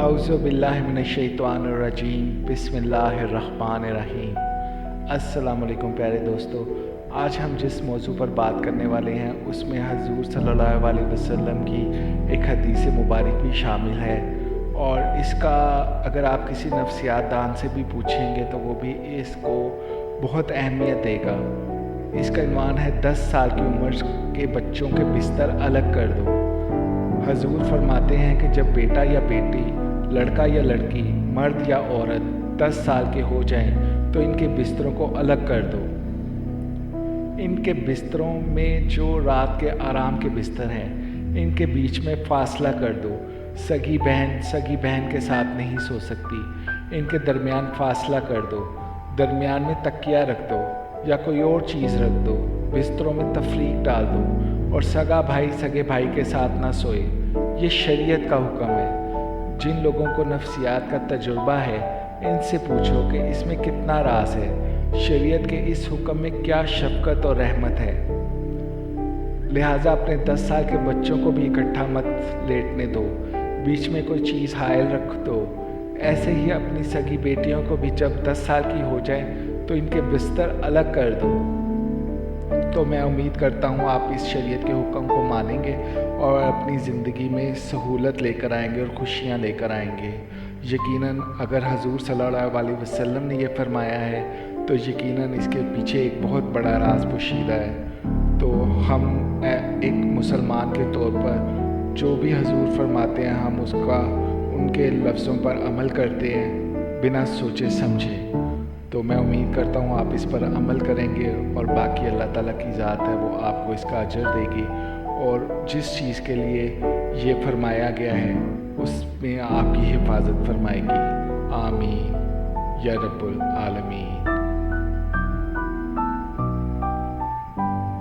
اعوذ باللہ من الشیطان الرجیم بسم اللہ الرحمن الرحیم۔ السلام علیکم پیارے دوستو، آج ہم جس موضوع پر بات کرنے والے ہیں اس میں حضور صلی اللہ علیہ وسلم کی ایک حدیث مبارک بھی شامل ہے، اور اس کا اگر آپ کسی نفسیات دان سے بھی پوچھیں گے تو وہ بھی اس کو بہت اہمیت دے گا۔ اس کا عنوان ہے 10 سال کی عمر کے بچوں کے بستر الگ کر دو۔ حضور فرماتے ہیں کہ جب بیٹا یا بیٹی، لڑکا یا لڑکی، مرد یا عورت 10 سال کے ہو جائیں تو ان کے بستروں کو الگ کر دو۔ ان کے بستروں میں جو رات کے آرام کے بستر ہیں ان کے بیچ میں فاصلہ کر دو۔ سگی بہن کے ساتھ نہیں سو سکتی، ان کے درمیان فاصلہ کر دو۔ درمیان میں تکیہ رکھ دو یا کوئی اور چیز رکھ دو۔ بستروں میں تفریق ڈال دو، اور سگا بھائی سگے بھائی کے ساتھ نہ سوئے۔ یہ شریعت کا حکم ہے۔ جن لوگوں کو نفسیات کا تجربہ ہے ان سے پوچھو کہ اس میں کتنا راز ہے، شریعت کے اس حکم میں کیا شفقت اور رحمت ہے۔ لہٰذا اپنے 10 سال کے بچوں کو بھی اکٹھا مت لیٹنے دو، بیچ میں کوئی چیز حائل رکھ دو۔ ایسے ہی اپنی سگی بیٹیوں کو بھی جب 10 سال کی ہو جائیں تو ان کے بستر الگ کر دو۔ تو میں امید کرتا ہوں آپ اس شریعت کے حکم کو مانیں گے اور اپنی زندگی میں سہولت لے کر آئیں گے اور خوشیاں لے کر آئیں گے۔ یقیناً اگر حضور صلی اللہ علیہ وسلم نے یہ فرمایا ہے تو یقیناً اس کے پیچھے ایک بہت بڑا راز پوشیدہ ہے۔ تو ہم ایک مسلمان کے طور پر جو بھی حضور فرماتے ہیں ہم اس کا ان کے لفظوں پر عمل کرتے ہیں بنا سوچے سمجھے۔ تو میں امید کرتا ہوں آپ اس پر عمل کریں گے، اور باقی اللہ تعالیٰ کی ذات ہے وہ آپ کو اس کا اجر دے گی، اور جس چیز کے لیے یہ فرمایا گیا ہے اس میں آپ کی حفاظت فرمائے گی۔ آمین یا رب العالمین۔